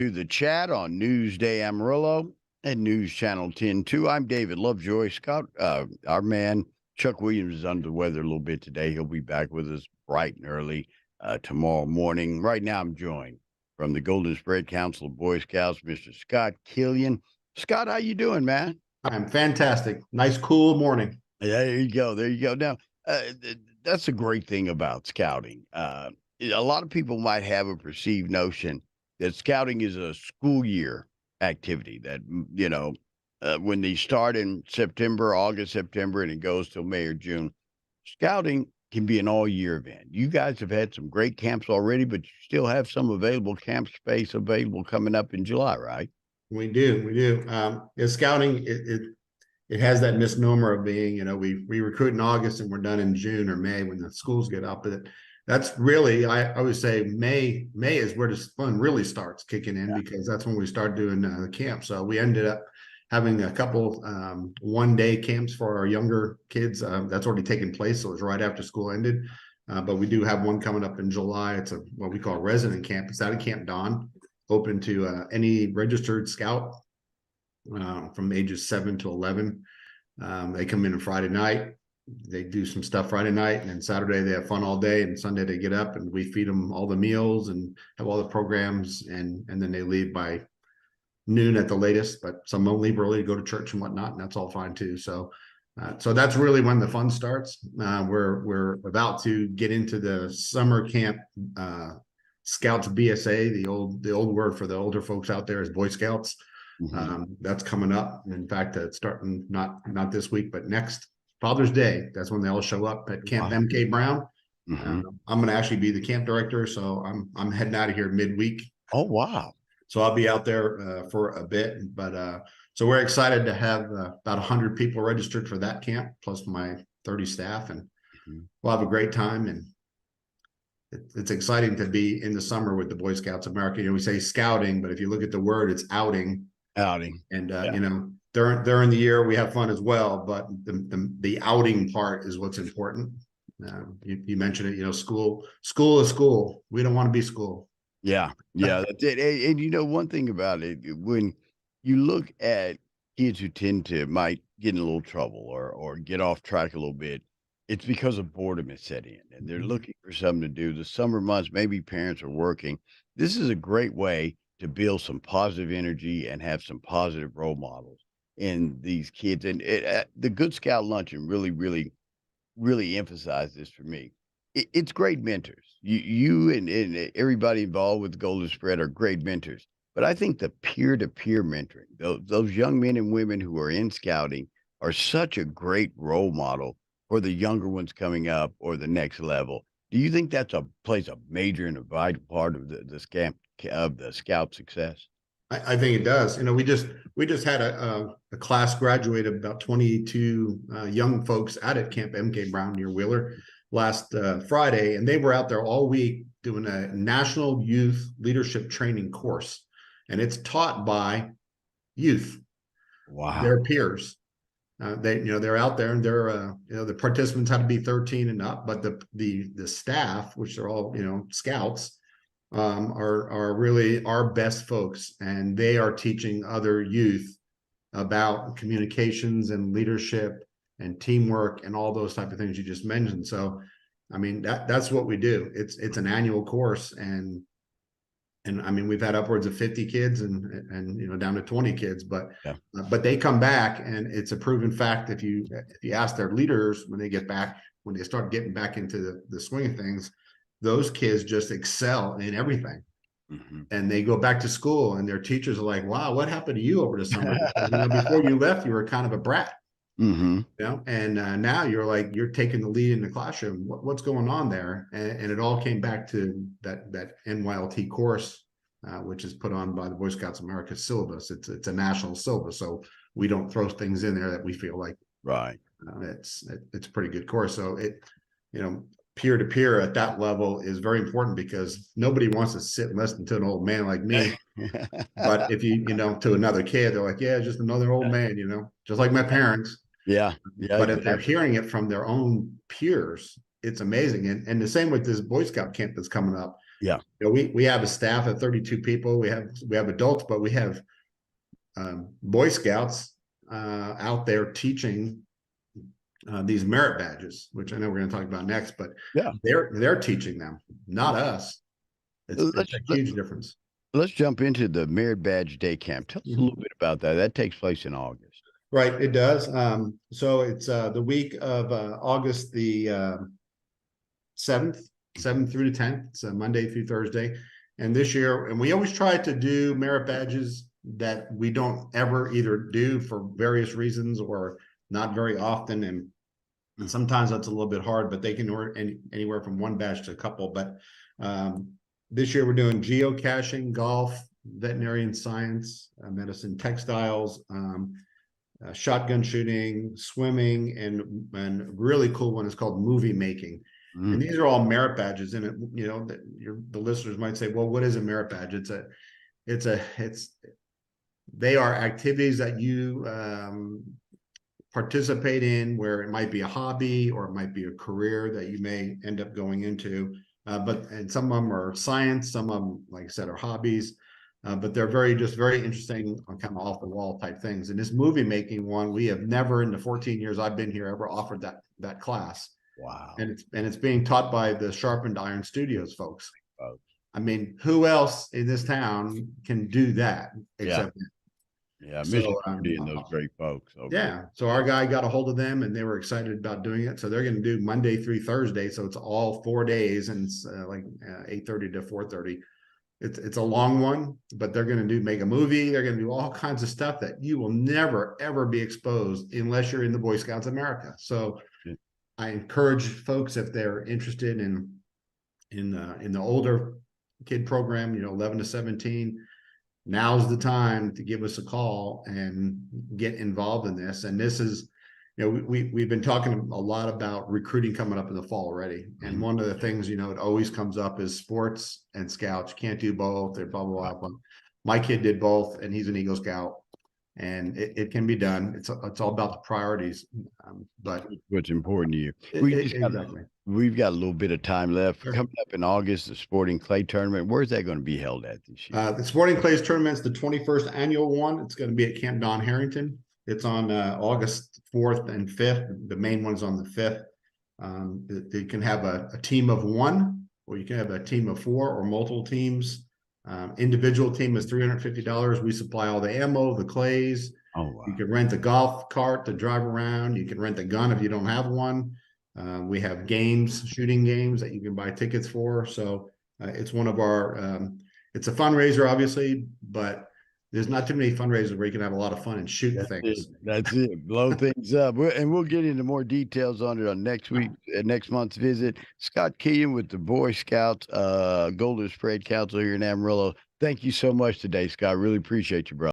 To the chat on Newsday Amarillo and News Channel 10 2. I'm David Lovejoy. Scott, our man Chuck Williams is under the weather a little bit today. He'll be back with us bright and early tomorrow morning. Right now, I'm joined from the Golden Spread Council of Boy Scouts, Mr. Scott Kilian. Scott, how you doing, man? I'm fantastic. Nice, cool morning. Yeah, there you go. There you go. Now, that's a great thing about scouting. A lot of people might have a perceived notion that scouting is a school year activity that, when they start in September, August, September, and it goes till May or June. Scouting can be an all year event. You guys have had some great camps already, but you still have some available camp space available coming up in July, right? We do. Scouting, it has that misnomer of being, we recruit in August and we're done in June or May when the schools get up. But that's really, I always say May is where the fun really starts kicking in, because that's when we start doing the camp. So we ended up having a couple 1-day camps for our younger kids. That's already taken place. So it was right after school ended. But we do have one coming up in July. It's what we call a resident camp. It's out of Camp Dawn, open to any registered scout from ages 7 to 11. They come in on Friday night. They do some stuff Friday night, and then Saturday they have fun all day, and Sunday they get up and we feed them all the meals and have all the programs, and then they leave by noon at the latest. But some of them leave early to go to church and whatnot, and that's all fine too. So that's really when the fun starts. We're about to get into the summer camp. Scouts BSA, the old word for the older folks out there is Boy Scouts. That's coming up. In fact, it's starting not this week, but next Father's Day. That's when they all show up at Camp MK Brown. I'm going to actually be the camp director, so I'm heading out of here midweek. Oh, wow. So I'll be out there for a bit, but so we're excited to have about 100 people registered for that camp, plus my 30 staff, and we'll have a great time. And it's exciting to be in the summer with the Boy Scouts of America. We say scouting, but if you look at the word, it's outing. And during the year we have fun as well, but the outing part is what's important. You mentioned it. School is school. We don't want to be school. Yeah, that's it. And one thing about it, when you look at kids who might get in a little trouble or get off track a little bit, it's because of boredom is set in and they're looking for something to do. The summer months, maybe parents are working. This is a great way to build some positive energy and have some positive role models in these kids. And the Good Scout Luncheon really emphasized this for me. It's great mentors. You and everybody involved with the Golden Spread are great mentors. But I think the peer-to-peer mentoring, those young men and women who are in scouting, are such a great role model for the younger ones coming up or the next level. Do you think plays a major and a vital part of the scout success? I think it does. We just had a class graduate of about 22 young folks out at Camp MK Brown near Wheeler last Friday, and they were out there all week doing a national youth leadership training course, and it's taught by youth, their peers. They're out there, and they're the participants had to be 13 and up, but the staff, which are all scouts, are really our best folks, and they are teaching other youth about communications and leadership and teamwork and all those type of things you just mentioned. So, I mean, that's what we do. It's an annual course, and I mean, we've had upwards of 50 kids and down to 20 kids, but they come back, and it's a proven fact. If you ask their leaders when they start getting back into the swing of things, those kids just excel in everything. And they go back to school, and their teachers are like, wow, what happened to you over the summer? Because, before you left, you were kind of a brat. And now you're taking the lead in the classroom. What's going on there? And it all came back to that NYLT course, which is put on by the Boy Scouts of America syllabus. It's a national syllabus, so we don't throw things in there that we feel like it's a pretty good course. So peer to peer at that level is very important, because nobody wants to sit and listen to an old man like me. But if to another kid, they're like, yeah, just another old man, just like my parents. But if they're hearing it from their own peers, it's amazing. And the same with this Boy Scout camp that's coming up. Yeah. We have a staff of 32 people. We have adults, but we have Boy Scouts out there teaching these merit badges, which I know we're going to talk about next. But Yeah. they're teaching them, not us. It's Let's a huge difference. let's jump into the Merit Badge Day Camp. Tell us a little Mhm. bit about that. That takes place in August. Right, it does. So it's the week of August the 7th, 7th through the 10th. It's Monday through Thursday. And this year, and we always try to do merit badges that we don't ever either do for various reasons or not very often. And sometimes that's a little bit hard, but they can order anywhere from one badge to a couple. But this year we're doing geocaching, golf, veterinarian science, medicine, textiles, shotgun shooting, swimming, and really cool one is called movie making. And Mm. these are all merit badges. And the listeners might say, well, what is a merit badge? It's they are activities that you participate in where it might be a hobby or it might be a career that you may end up going into. And some of them are science, some of them, like I said, are hobbies. But they're very interesting, kind of off the wall type things. And this movie making one, we have never in the 14 years I've been here ever offered that class. Wow. And it's being taught by the Sharpened Iron Studios folks. Folks. I mean, who else in this town can do that Yeah. except Yeah. Mission so 40 and those great folks over there. yeah. So our guy got a hold of them and they were excited about doing it. So they're going to do Monday through Thursday. So it's all 4 days and it's 8:30 to 4:30. It's a long one, but they're going to make a movie. They're going to do all kinds of stuff that you will never, ever be exposed unless you're in the Boy Scouts of America. So Yeah. I encourage folks, if they're interested in the older kid program, 11 to 17, now's the time to give us a call and get involved in this. And this is, we've been talking a lot about recruiting coming up in the fall already. And Mhm. one of the things, it always comes up is sports and scouts. You can't do both. They're blah, blah, blah. My kid did both and he's an Eagle Scout and it can be done. It's all about the priorities. But What's important to you. We just got exactly. we've got a little bit of time left. Sure. Coming up in August, the Sporting Clay Tournament. Where's that going to be held at this year? The Sporting Clays Tournament's the 21st annual one. It's going to be at Camp Don Harrington. It's on August 4th and 5th. The main one's on the 5th. You can have a team of one, or you can have a team of four, or multiple teams. Individual team is $350. We supply all the ammo, the clays. Oh, You wow. can rent the golf cart to drive around. You can rent a gun if you don't have one. We have games, shooting games that you can buy tickets for. So it's one of our, it's a fundraiser, obviously, but there's not too many fundraisers where you can have a lot of fun and shoot That's it. things. That's it. Blow things up. We'll get into more details on it on next month's visit. Scott Kilian with the Boy Scouts, Golden Parade Council here in Amarillo. Thank you so much today, Scott. Really appreciate you, bro.